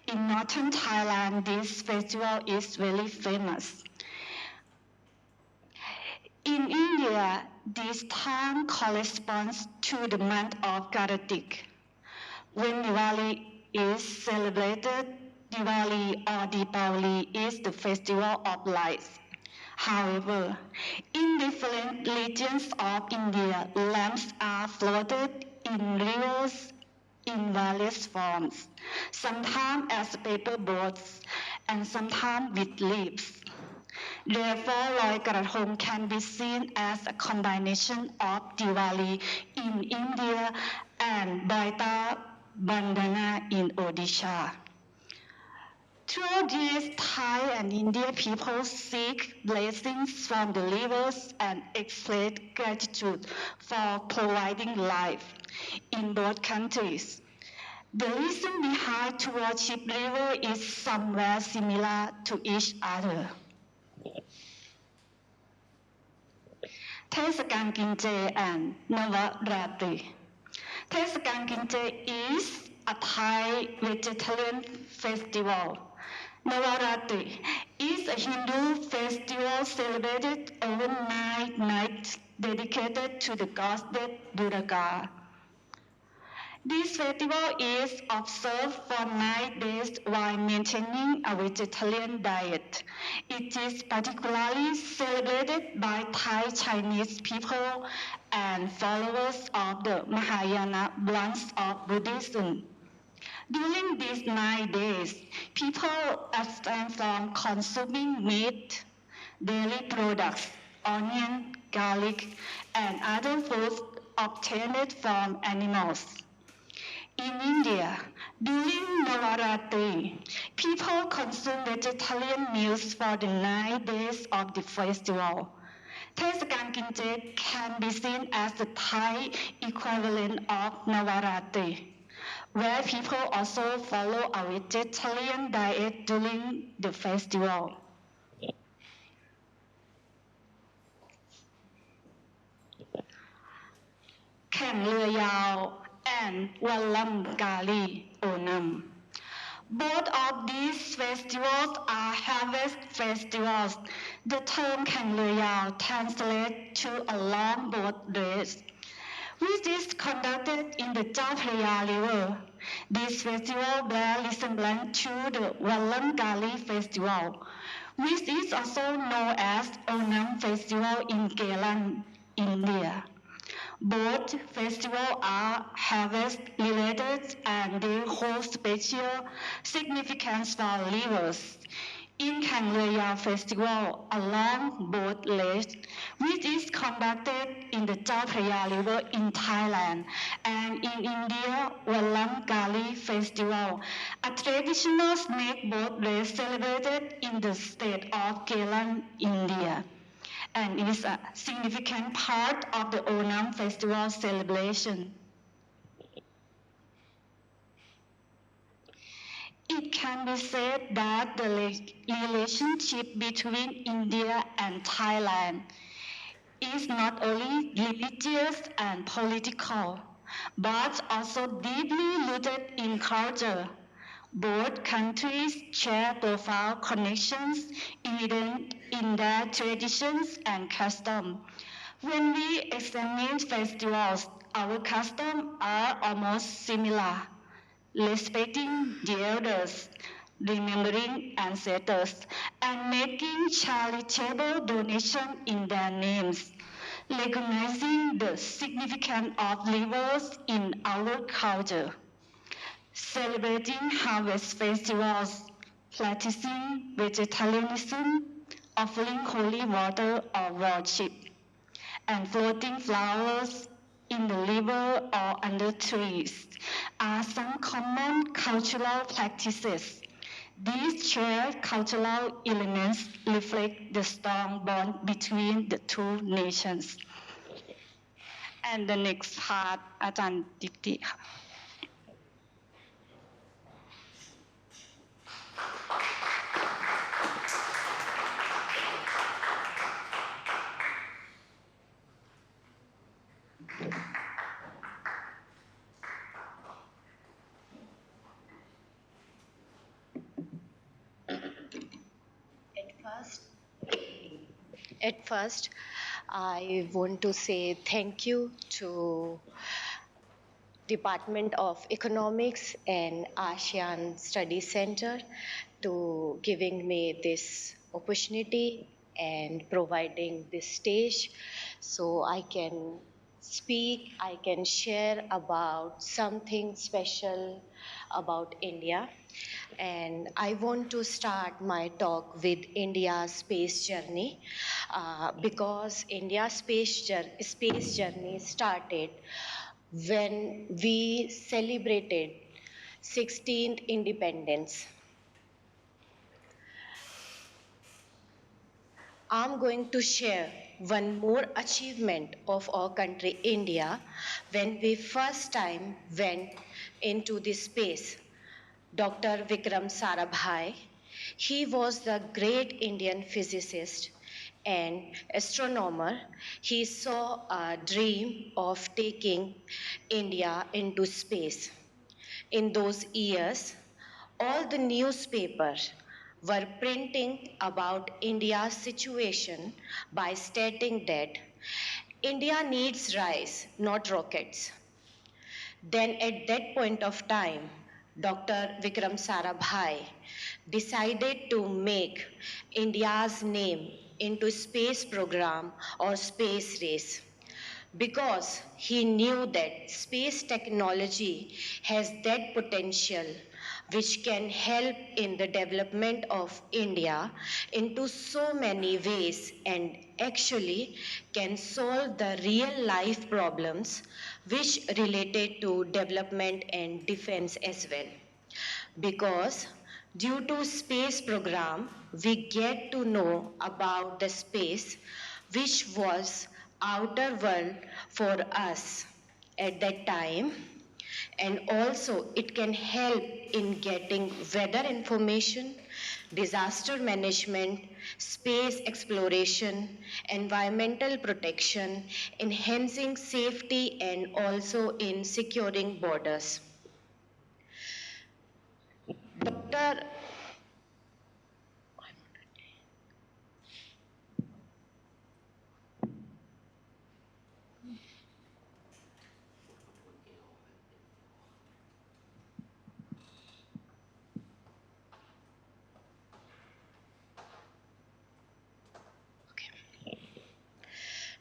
In northern Thailand, this festival is very famous. In India, this time corresponds to the month of Kartik. When Diwali is celebrated, Diwali or Deepavali is the festival of lights. However, in different regions of India, lamps are floated in rivers in various forms, sometimes as paper boats and sometimes with leaves. Therefore, Loi Krathong can be seen as a combination of Diwali in India and Baita Bandhana in Odisha. Through these, Thai and Indian people seek blessings from the rivers and express gratitude for providing life in both countries. The reason behind to worship river is somewhere similar to each other. เทศกาลกินเจ and นวราตรี เทศกาลกินเจ is a Thai vegetarian festival. Navaratri is a Hindu festival celebrated over 9 nights dedicated to the goddess Durga. This festival is observed for 9 days while maintaining a vegetarian diet. It is particularly celebrated by Thai Chinese people and followers of the Mahayana branch of Buddhism. During these 9 days, people abstain from consuming meat, dairy products, onion, garlic, and other foods obtained from animals. In India, during Navaratri, people consume vegetarian meals for the 9 days of the festival. เทศกาลกินเจ can be seen as the Thai equivalent of Navaratri, where people also follow a vegetarian diet during the festival. แข่งเรือยาว and Wallam Kali Onam. Both of these festivals are harvest festivals. The term แข่งเรือยาว translates to a long boat race, which is conducted in the Chao Phraya River. This festival bears resemblance to the Wallangali Festival, which is also known as Onam Festival in Kerala, India. Both festivals are harvest-related and they hold special significance for rivers. In Kanglaya Festival along both lakes, which is conducted in the Chao Phraya River in Thailand, and in India, Wallangali Festival, a traditional snake boat race celebrated in the state of Kerala, India, and is a significant part of the Onam Festival celebration. It can be said that the relationship between India and Thailand is not only religious and political, but also deeply rooted in culture. Both countries share profound connections evident in their traditions and customs. When we examine festivals, our customs are almost similar. Respecting the elders, remembering ancestors, and making charitable donations in their names, recognizing the significance of rivers in our culture, celebrating harvest festivals, practicing vegetarianism, offering holy water or worship, and floating flowers in the river or under trees are some common cultural practices. These shared cultural elements reflect the strong bond between the two nations. And the next part, อาจารย์ดิติค่ะ At first, I want to say thank you to Department of Economics and ASEAN Study Center to giving me this opportunity and providing this stage so I can speak, I can share about something special about India. And I want to start my talk with India's space journey because India's space journey started when we celebrated 16th independence. I'm going to share one more achievement of our country, India, when we first time went into the space. Dr. Vikram Sarabhai, he was the great Indian physicist and astronomer. He saw a dream of taking India into space. In those years, all the newspapers were printing about India's situation by stating that India needs rice, not rockets. Then at that point of time, Dr. Vikram Sarabhai decided to make India's name into space program or space race because he knew that space technology has that potential which can help in the development of India into so many ways and actually can solve the real life problems which related to development and defense as well. Because due to space program, we get to know about the space which was outer world for us at that time, and also it can help in getting weather information, disaster management, space exploration, environmental protection, enhancing safety, and also in securing borders.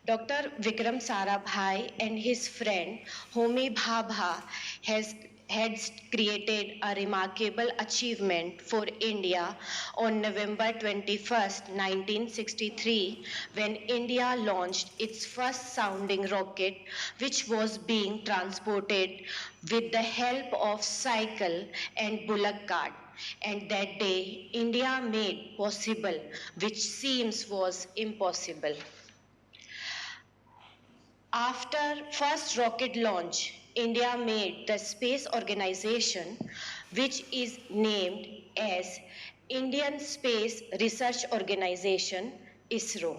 Dr. Vikram Sarabhai and his friend Homi Bhabha has created a remarkable achievement for India on November 21st, 1963, when India launched its first sounding rocket, which was being transported with the help of cycle and bullock cart. And that day, India made possible, which seems was impossible. After first rocket launch, India made the space organization, which is named as Indian Space Research Organization, ISRO.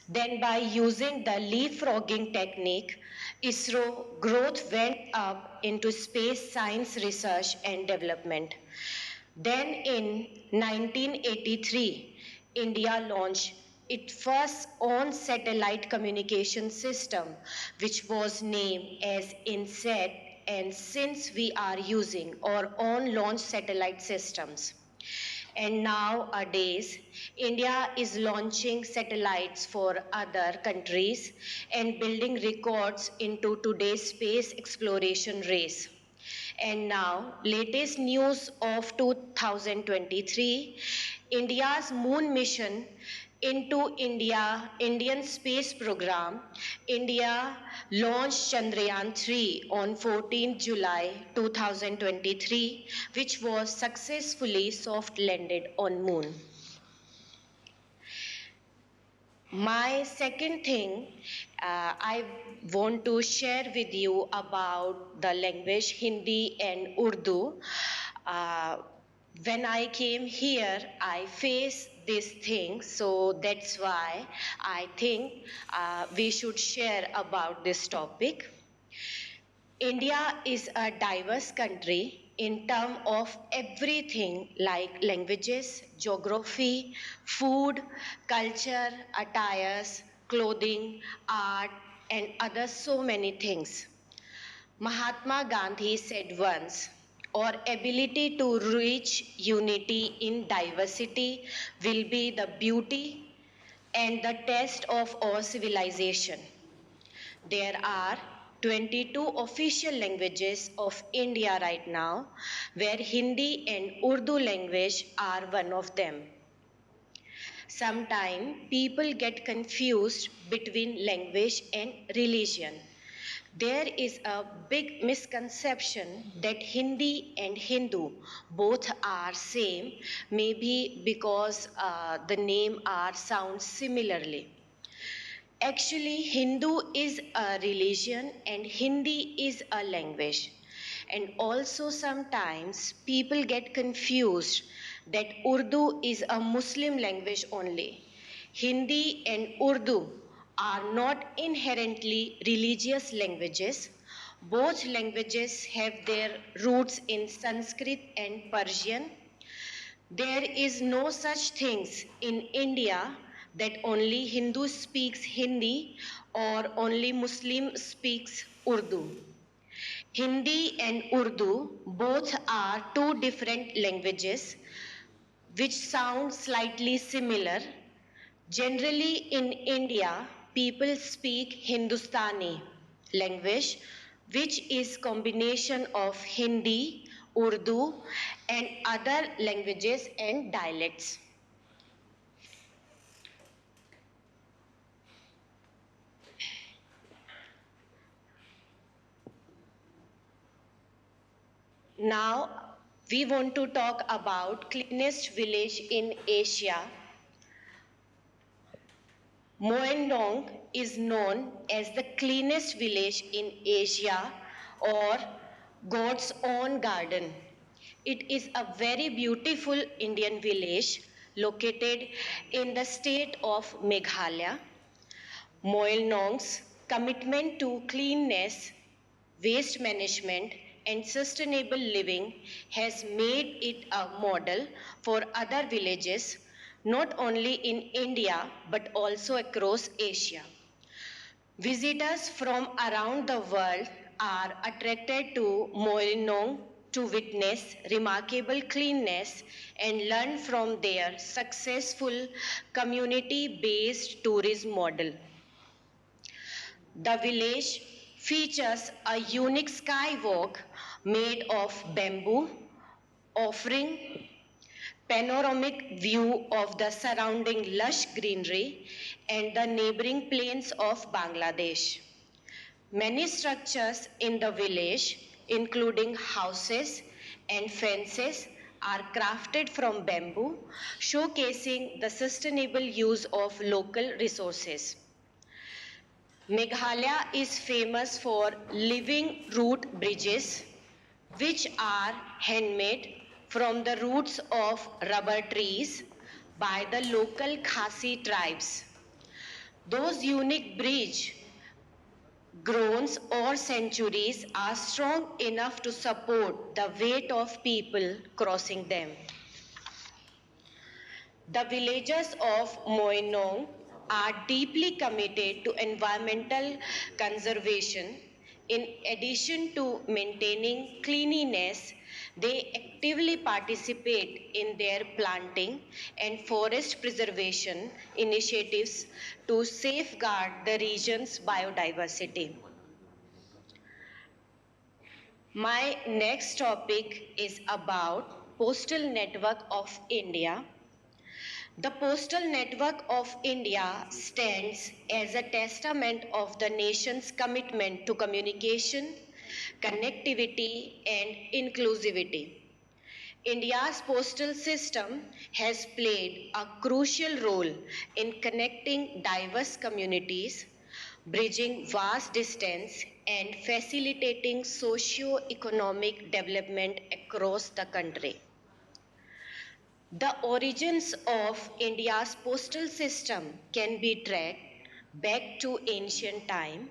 Then by using the leapfrogging technique, ISRO growth went up into space science research and development. Then in 1983, India launched its first own satellite communication system, which was named as INSAT, and since we are using our own launch satellite systems. And nowadays, India is launching satellites for other countries and building records into today's space exploration race. And now, latest news of 2023, India's moon mission into Indian space program. India launched Chandrayaan-3 on 14 July 2023, which was successfully soft landed on moon. My second thing, I want to share with you about the language Hindi and Urdu. When I came here, I faced this thing, so that's why I think we should share about this topic. India is a diverse country in terms of everything like languages, geography, food, culture, attires, clothing, art, and other so many things. Mahatma Gandhi said once, our ability to reach unity in diversity will be the beauty and the test of our civilization. There are 22 official languages of India right now, where Hindi and Urdu language are one of them. Sometimes people get confused between language and religion. There is a big misconception that Hindi and Hindu both are same, maybe because the name sounds similarly. Actually, Hindu is a religion and Hindi is a language. And also sometimes people get confused that Urdu is a Muslim language only. Hindi and Urdu are not inherently religious languages. Both languages have their roots in Sanskrit and Persian. There is no such things in India that only Hindu speaks Hindi or only Muslim speaks Urdu. Hindi and Urdu both are two different languages which sound slightly similar. Generally in India, people speak Hindustani language, which is combination of Hindi, Urdu, and other languages and dialects. Now, we want to talk about cleanest village in Asia. Moendong is known as the cleanest village in Asia or God's own garden. It is a very beautiful Indian village located in the state of Meghalaya. Moendong's commitment to cleanliness, waste management, and sustainable living has made it a model for other villages, not only in India but also across Asia. Visitors from around the world are attracted to Moendong to witness remarkable cleanliness and learn from their successful community-based tourism model. The village features a unique skywalk made of bamboo, offering panoramic view of the surrounding lush greenery and the neighboring plains of Bangladesh. Many structures in the village, including houses and fences, are crafted from bamboo, showcasing the sustainable use of local resources. Meghalaya is famous for living root bridges, which are handmade from the roots of rubber trees by the local Khasi tribes. Those unique bridges, grown over centuries, are strong enough to support the weight of people crossing them. The villagers of Moinong are deeply committed to environmental conservation. In addition to maintaining cleanliness, they actively participate in their planting and forest preservation initiatives to safeguard the region's biodiversity. My next topic is about Postal Network of India. The Postal Network of India stands as a testament of the nation's commitment to communication, connectivity, and inclusivity. India's postal system has played a crucial role in connecting diverse communities, bridging vast distance, and facilitating socio-economic development across the country. The origins of India's postal system can be tracked back to ancient time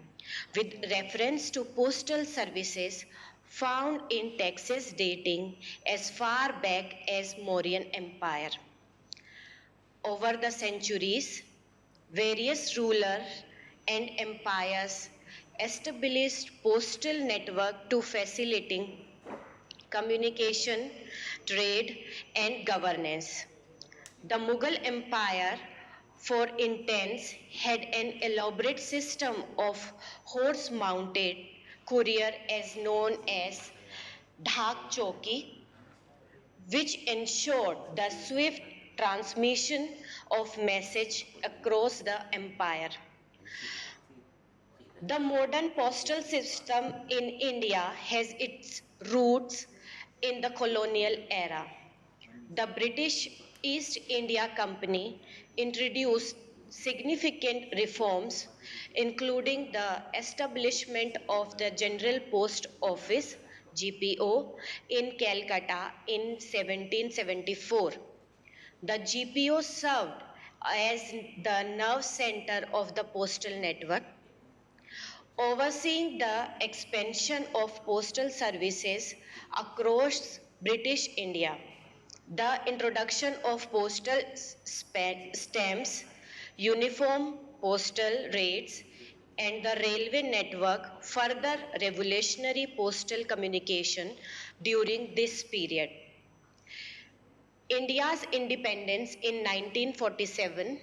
with reference to postal services found in texts dating as far back as Mauryan Empire. Over the centuries, various rulers and empires established postal network to facilitate communication, trade, and governance. The Mughal Empire, for instance, had an elaborate system of horse-mounted courier as known as Dhak Chowki, which ensured the swift transmission of message across the empire. The modern postal system in India has its roots in the colonial era. The British East India Company introduced significant reforms, including the establishment of the General Post Office, GPO, in Calcutta in 1774. The GPO served as the nerve center of the postal network, overseeing the expansion of postal services across British India. The introduction of postal stamps, uniform postal rates, and the railway network further revolutionary postal communication during this period. India's independence in 1947,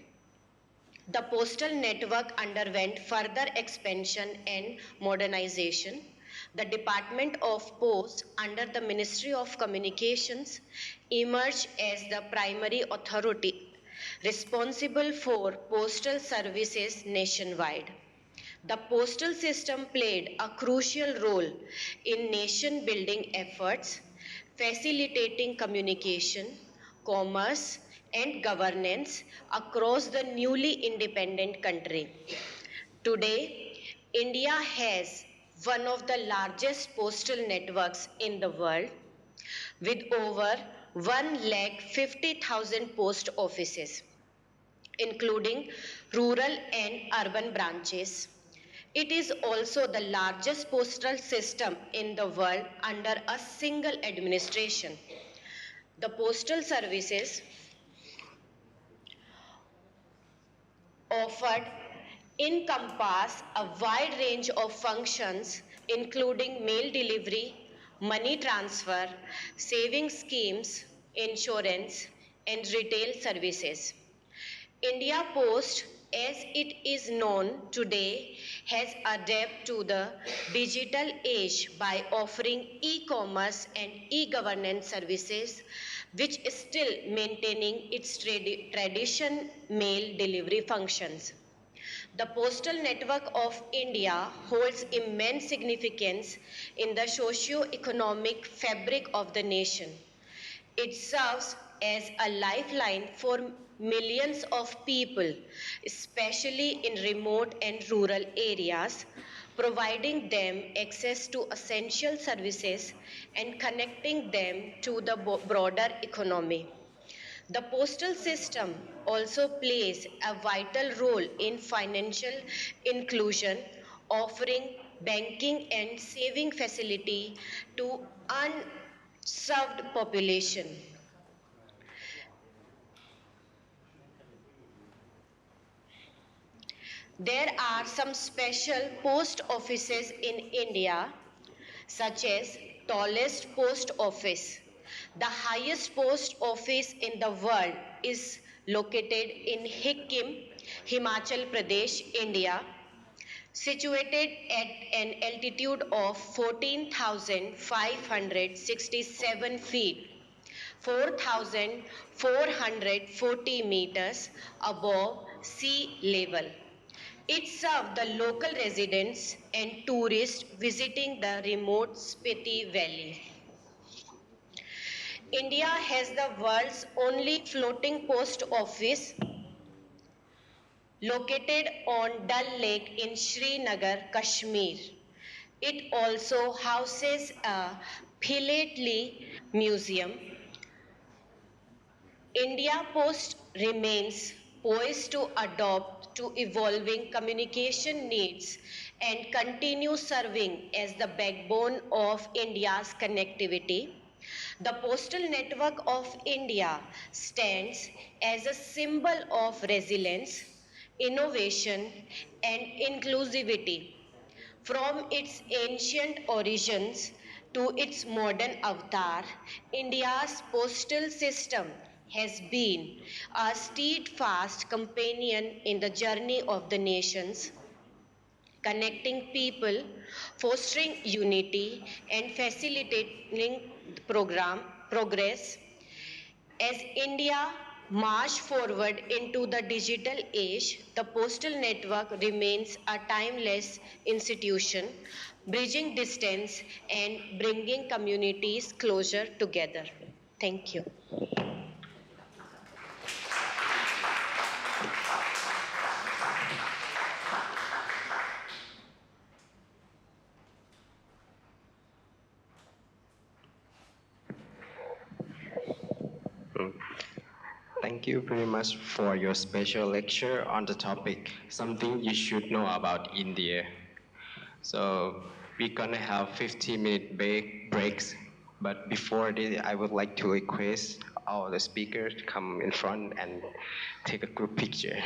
the postal network underwent further expansion and modernization. The Department of Post under the Ministry of Communications emerged as the primary authority responsible for postal services nationwide. The postal system played a crucial role in nation-building efforts, facilitating communication, commerce, and governance across the newly independent country. Today, India has one of the largest postal networks in the world, with over 150,000 post offices, including rural and urban branches. It is also the largest postal system in the world under a single administration. The postal services offered encompass a wide range of functions, including mail delivery, money transfer, savings schemes, insurance, and retail services. India Post as it is known today, has adapted to the digital age by offering e-commerce and e-governance services, which is still maintaining its tradition mail delivery functions. The postal network of India holds immense significance in the socio-economic fabric of the nation. It serves as a lifeline for millions of people, especially in remote and rural areas, providing them access to essential services and connecting them to the broader economy. The postal system also plays a vital role in financial inclusion, offering banking and saving facility to unserved population. There are some special post offices in India, such as tallest post office. The highest post office in the world is located in Sikkim, Himachal Pradesh, India, situated at an altitude of 14,567 feet, 4,440 meters above sea level. It serves the local residents and tourists visiting the remote Spiti Valley. India has the world's only floating post office located on Dal Lake in Srinagar, Kashmir. It also houses a philately museum. India Post remains poised to adapt to evolving communication needs and continue serving as the backbone of India's connectivity. The postal network of India stands as a symbol of resilience, innovation, and inclusivity. From its ancient origins to its modern avatar, India's postal system has been a steadfast companion in the journey of the nations, connecting people, fostering unity, and facilitating progress. As India marches forward into the digital age, the postal network remains a timeless institution, bridging distance and bringing communities closer together. Thank you. Thank you very much for your special lecture on the topic, something you should know about India. So we're gonna have 15-minute breaks, but before this, I would like to request all the speakers to come in front and take a group picture.